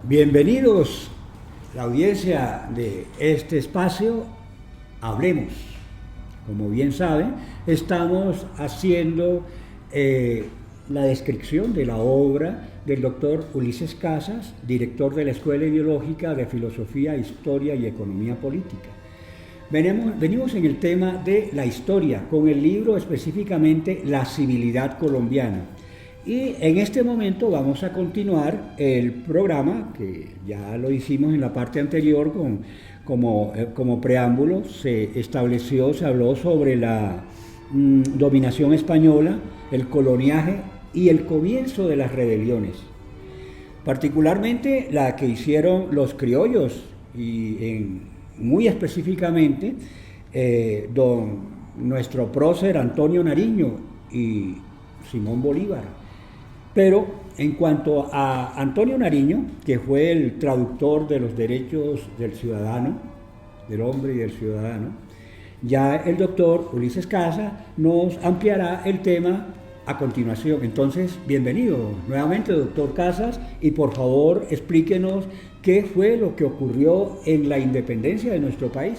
Bienvenidos, la audiencia de este espacio, Hablemos. Como bien saben, estamos haciendo la descripción de la obra del doctor Ulises Casas, director de la Escuela Ideológica de Filosofía, Historia y Economía Política. Venimos en el tema de la historia, con el libro específicamente La civilidad colombiana. Y en este momento vamos a continuar el programa, que ya lo hicimos en la parte anterior como preámbulo. Se estableció, se habló sobre la dominación española, el coloniaje y el comienzo de las rebeliones. Particularmente la que hicieron los criollos y muy específicamente nuestro prócer Antonio Nariño y Simón Bolívar. Pero en cuanto a Antonio Nariño, que fue el traductor de los derechos del ciudadano, del hombre y del ciudadano, ya el doctor Ulises Casas nos ampliará el tema a continuación. Entonces, bienvenido nuevamente, doctor Casas, y por favor explíquenos qué fue lo que ocurrió en la independencia de nuestro país.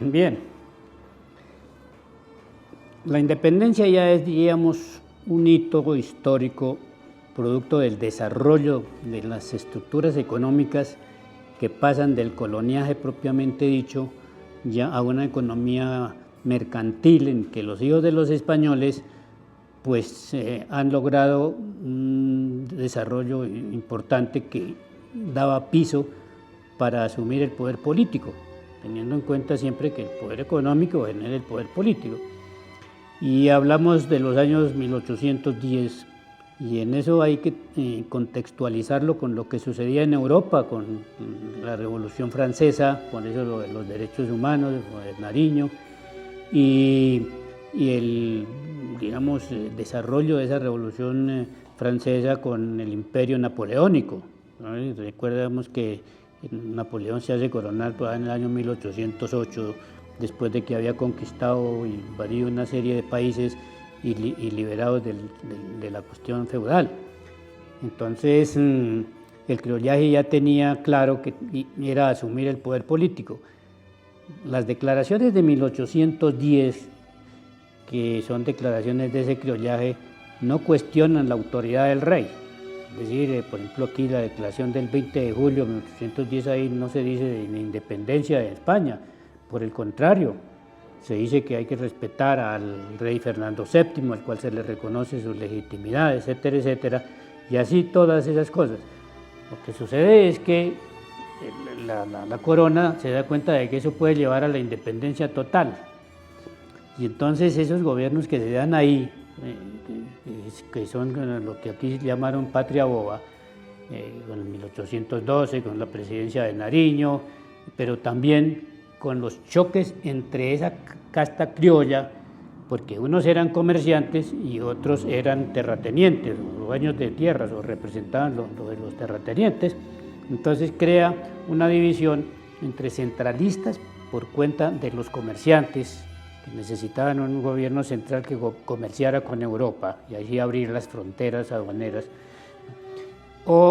Bien, la independencia ya es, diríamos, un hito histórico producto del desarrollo de las estructuras económicas que pasan del coloniaje propiamente dicho ya a una economía mercantil en que los hijos de los españoles pues han logrado un desarrollo importante que daba piso para asumir el poder político, teniendo en cuenta siempre que el poder económico genera el poder político. Y hablamos de los años 1810, y en eso hay que contextualizarlo con lo que sucedía en Europa, con la Revolución Francesa, con eso lo de los derechos humanos, lo de Nariño, y el, digamos, desarrollo de esa Revolución Francesa con el Imperio Napoleónico, ¿no? Recordemos que Napoleón se hace coronar en el año 1808, después de que había conquistado y invadido una serie de países y liberados de la cuestión feudal. Entonces, el criollaje ya tenía claro que era asumir el poder político. Las declaraciones de 1810, que son declaraciones de ese criollaje, no cuestionan la autoridad del rey. Es decir, por ejemplo, aquí la declaración del 20 de julio de 1810, ahí no se dice de la independencia de España. Por el contrario, se dice que hay que respetar al rey Fernando VII, al cual se le reconoce su legitimidad, etcétera, etcétera, y así todas esas cosas. Lo que sucede es que la corona se da cuenta de que eso puede llevar a la independencia total, y entonces esos gobiernos que se dan ahí, que son lo que aquí llamaron patria boba, con el 1812, con la presidencia de Nariño, pero también con los choques entre esa casta criolla, porque unos eran comerciantes y otros eran terratenientes, o dueños de tierras, o representaban los terratenientes. Entonces crea una división entre centralistas por cuenta de los comerciantes, que necesitaban un gobierno central que comerciara con Europa y allí abrir las fronteras aduaneras,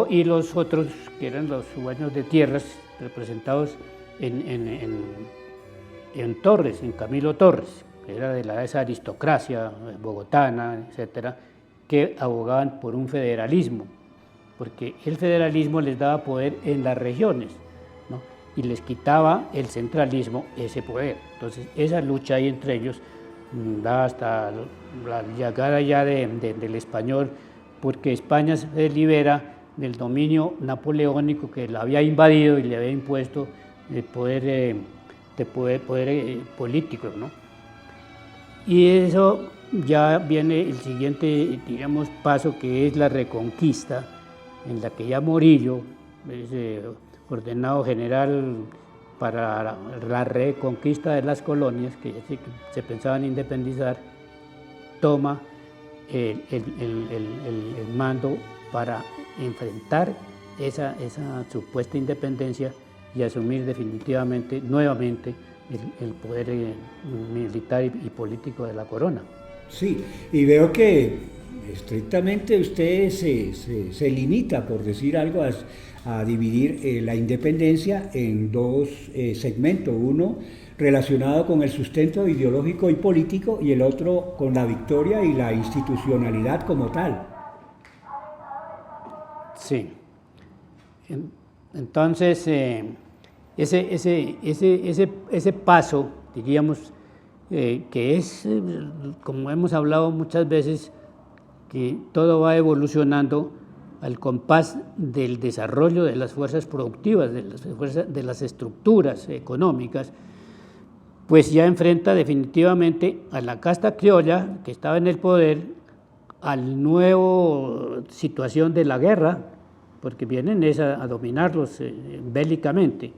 y los otros que eran los dueños de tierras, representados en Torres, en Camilo Torres, que era de esa aristocracia bogotana, etcétera, que abogaban por un federalismo, porque el federalismo les daba poder en las regiones, ¿no? Y les quitaba el centralismo ese poder. Entonces esa lucha ahí entre ellos da hasta la llegada ya del español, porque España se libera del dominio napoleónico que la había invadido y le había impuesto el poder político, ¿no? Y eso ya viene el siguiente, digamos, paso, que es la reconquista, en la que ya Morillo es ordenado general para la reconquista de las colonias, que se pensaban independizar, toma el mando para enfrentar esa supuesta independencia y asumir definitivamente, nuevamente, el poder militar y político de la corona. Sí, y veo que estrictamente usted se limita, por decir algo, a dividir la independencia en dos segmentos. Uno relacionado con el sustento ideológico y político y el otro con la victoria y la institucionalidad como tal. Sí. Entonces, ese paso, diríamos, que es, como hemos hablado muchas veces, que todo va evolucionando al compás del desarrollo de las fuerzas productivas, de las estructuras económicas, pues ya enfrenta definitivamente a la casta criolla que estaba en el poder, al nuevo situación de la guerra, porque vienen a dominarlos bélicamente.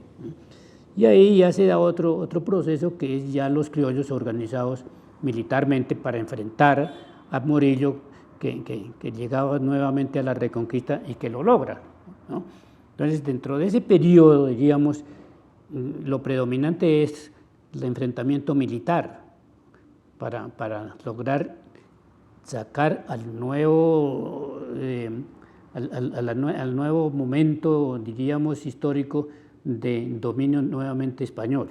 Y ahí ya se da otro proceso, que es ya los criollos organizados militarmente para enfrentar a Morillo, que llegaba nuevamente a la reconquista y que lo logra, ¿no? Entonces, dentro de ese periodo, diríamos, lo predominante es el enfrentamiento militar para lograr sacar al nuevo momento, diríamos, histórico de dominio nuevamente español.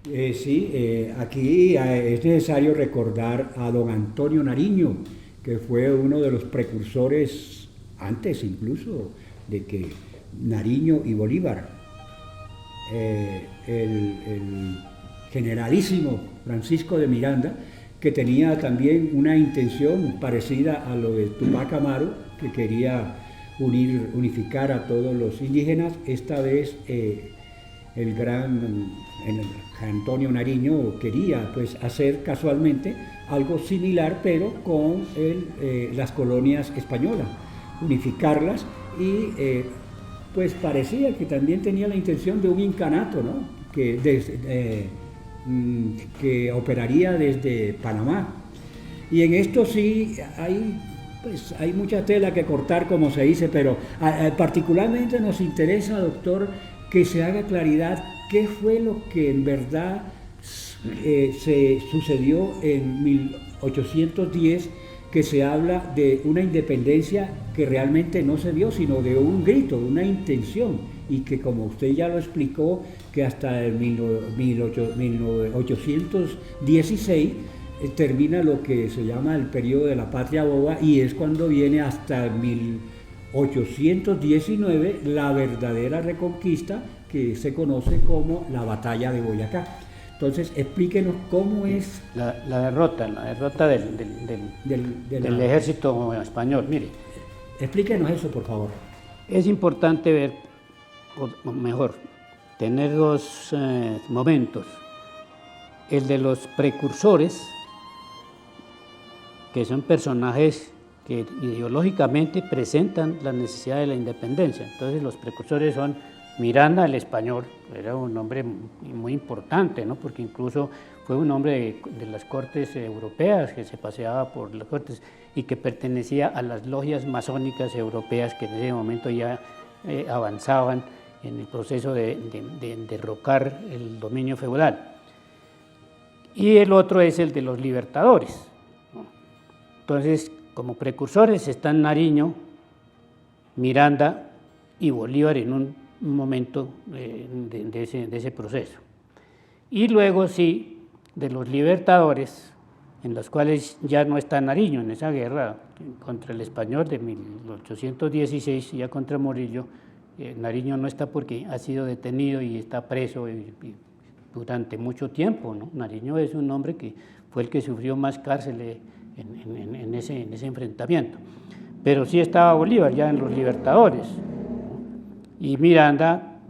Sí, aquí es necesario recordar a don Antonio Nariño, que fue uno de los precursores, antes incluso, de que Nariño y Bolívar, el generalísimo Francisco de Miranda, que tenía también una intención parecida a lo de Tupac Amaru, que quería unificar a todos los indígenas. Esta vez el gran Antonio Nariño quería pues hacer casualmente algo similar, pero con las colonias españolas, unificarlas, y pues parecía que también tenía la intención de un incanato, ¿no? que operaría desde Panamá. Y en esto sí hay mucha tela que cortar, como se dice, pero particularmente nos interesa, doctor, que se haga claridad qué fue lo que en verdad se sucedió en 1810, que se habla de una independencia que realmente no se dio, sino de un grito, una intención, y que, como usted ya lo explicó, que hasta el 1816 termina lo que se llama el periodo de la Patria Boba, y es cuando viene hasta 1819 la verdadera reconquista, que se conoce como la Batalla de Boyacá. Entonces, explíquenos cómo es la derrota del ejército español. Mire, explíquenos eso, por favor. Es importante ver, o mejor, tener dos momentos. El de los precursores, que son personajes que ideológicamente presentan la necesidad de la independencia. Entonces, los precursores son Miranda, el español, era un hombre muy importante, ¿no? Porque incluso fue un hombre de las cortes europeas, que se paseaba por las cortes y que pertenecía a las logias masónicas europeas, que en ese momento ya avanzaban en el proceso de derrocar el dominio feudal. Y el otro es el de los libertadores, ¿no? Entonces, como precursores están Nariño, Miranda y Bolívar en un momento de ese proceso. Y luego sí, de los libertadores, en los cuales ya no está Nariño en esa guerra contra el español de 1816, ya contra Morillo. Nariño no está porque ha sido detenido y está preso durante mucho tiempo, ¿no? Nariño es un hombre que fue el que sufrió más cárcel en ese enfrentamiento. Pero sí estaba Bolívar ya en los libertadores, ¿no? Y Miranda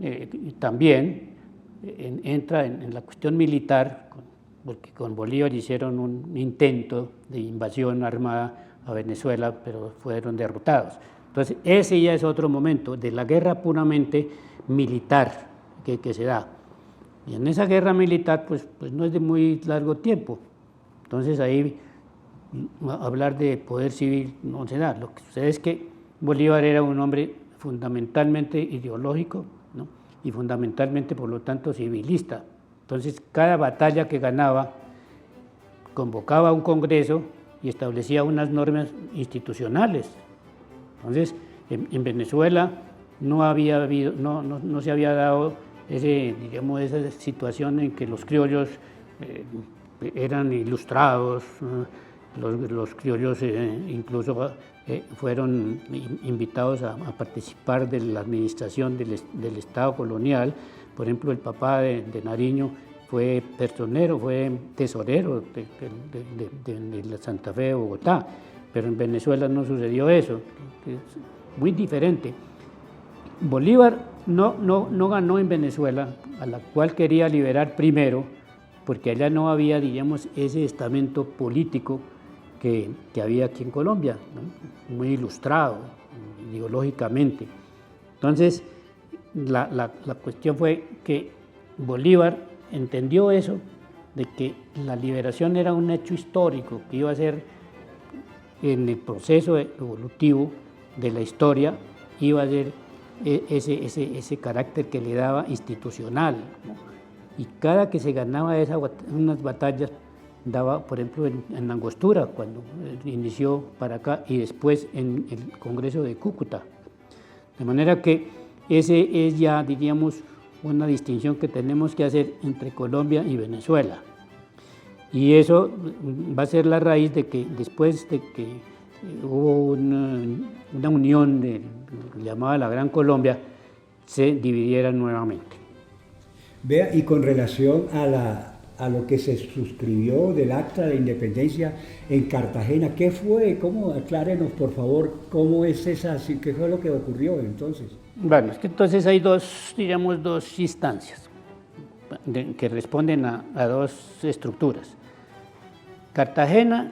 también entra en la cuestión militar, porque con Bolívar hicieron un intento de invasión armada a Venezuela, pero fueron derrotados. Entonces, ese ya es otro momento de la guerra puramente militar que se da. Y en esa guerra militar, pues no es de muy largo tiempo. Entonces, ahí hablar de poder civil no se da. Lo que sucede es que Bolívar era un hombre fundamentalmente ideológico, ¿no? Y fundamentalmente, por lo tanto, civilista. Entonces, cada batalla que ganaba convocaba a un congreso y establecía unas normas institucionales. Entonces, en Venezuela no se había dado esa situación en que los criollos eran ilustrados, los criollos incluso fueron invitados a participar de la administración del Estado colonial. Por ejemplo, el papá de Nariño fue personero, fue tesorero de la Santa Fe de Bogotá, pero en Venezuela no sucedió eso, es muy diferente. Bolívar no ganó en Venezuela, a la cual quería liberar primero, porque allá no había, digamos, ese estamento político que había aquí en Colombia, ¿no? Muy ilustrado ideológicamente. Entonces, la cuestión fue que Bolívar entendió eso, de que la liberación era un hecho histórico que iba a ser en el proceso evolutivo de la historia, iba a ser ese carácter que le daba institucional, ¿no? Y cada que se ganaba unas batallas, daba, por ejemplo, en Angostura, cuando inició para acá, y después en el Congreso de Cúcuta. De manera que ese es ya, diríamos, una distinción que tenemos que hacer entre Colombia y Venezuela. Y eso va a ser la raíz de que después de que hubo una unión llamada la Gran Colombia, se dividiera nuevamente. Vea, y con relación a lo que se suscribió del Acta de Independencia en Cartagena, ¿qué fue? ¿Cómo? Aclárenos, por favor, ¿cómo es qué fue lo que ocurrió entonces? Bueno, es que entonces hay dos instancias que responden a dos estructuras. Cartagena,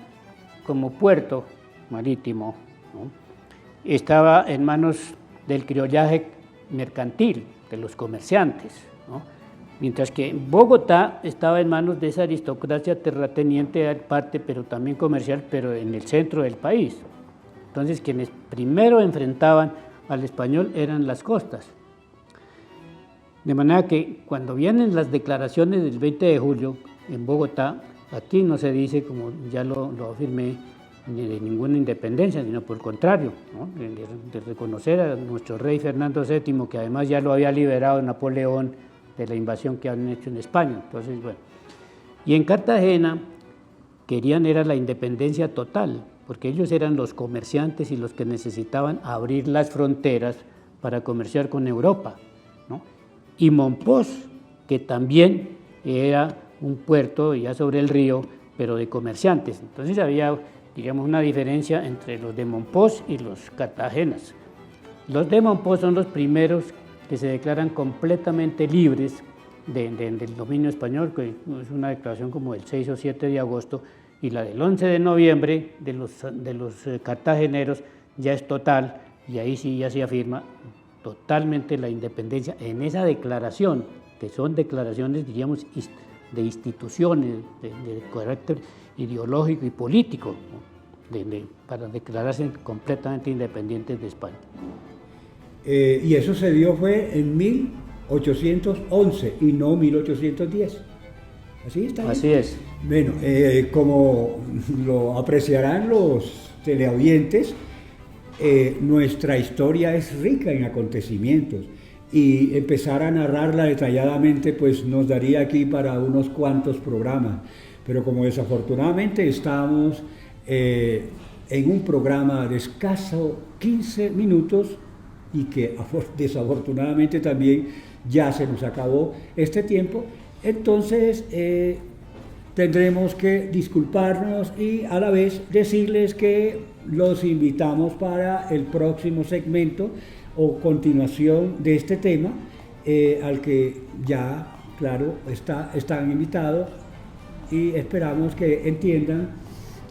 como puerto marítimo, ¿no?, estaba en manos del criollaje mercantil, de los comerciantes, ¿no?, mientras que Bogotá estaba en manos de esa aristocracia terrateniente, parte, pero también comercial, pero en el centro del país. Entonces, quienes primero enfrentaban al español eran las costas. De manera que cuando vienen las declaraciones del 20 de julio en Bogotá, aquí no se dice, como ya lo afirmé, ni de ninguna independencia, sino por el contrario, ¿no?, de reconocer a nuestro rey Fernando VII, que además ya lo había liberado Napoleón de la invasión que han hecho en España. Entonces, bueno. Y en Cartagena querían era la independencia total, porque ellos eran los comerciantes y los que necesitaban abrir las fronteras para comerciar con Europa, ¿no? Y Mompox, que también era un puerto ya sobre el río, pero de comerciantes. Entonces había, digamos, una diferencia entre los de Mompox y los cartagenas. Los de Mompox son los primeros que se declaran completamente libres del dominio español, que es una declaración como del 6 o 7 de agosto, y la del 11 de noviembre de los cartageneros ya es total, y ahí sí ya se afirma totalmente la independencia en esa declaración, que son declaraciones, diríamos, de instituciones, de carácter ideológico y político, ¿no?, para declararse completamente independientes de España. Y eso se dio fue en 1811 y no 1810. ¿Así está bien? Así es. Bueno, como lo apreciarán los teleaudientes, nuestra historia es rica en acontecimientos y empezar a narrarla detalladamente pues nos daría aquí para unos cuantos programas, pero como desafortunadamente estamos en un programa de escaso 15 minutos y que desafortunadamente también ya se nos acabó este tiempo, entonces tendremos que disculparnos y a la vez decirles que los invitamos para el próximo segmento o continuación de este tema, al que ya, claro, están invitados y esperamos que entiendan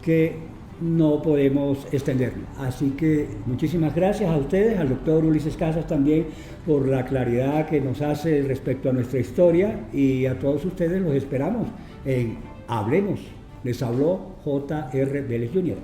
que no podemos extenderlo. Así que muchísimas gracias a ustedes, al doctor Ulises Casas también por la claridad que nos hace respecto a nuestra historia, y a todos ustedes los esperamos en Hablemos. Les habló J.R. Vélez Jr.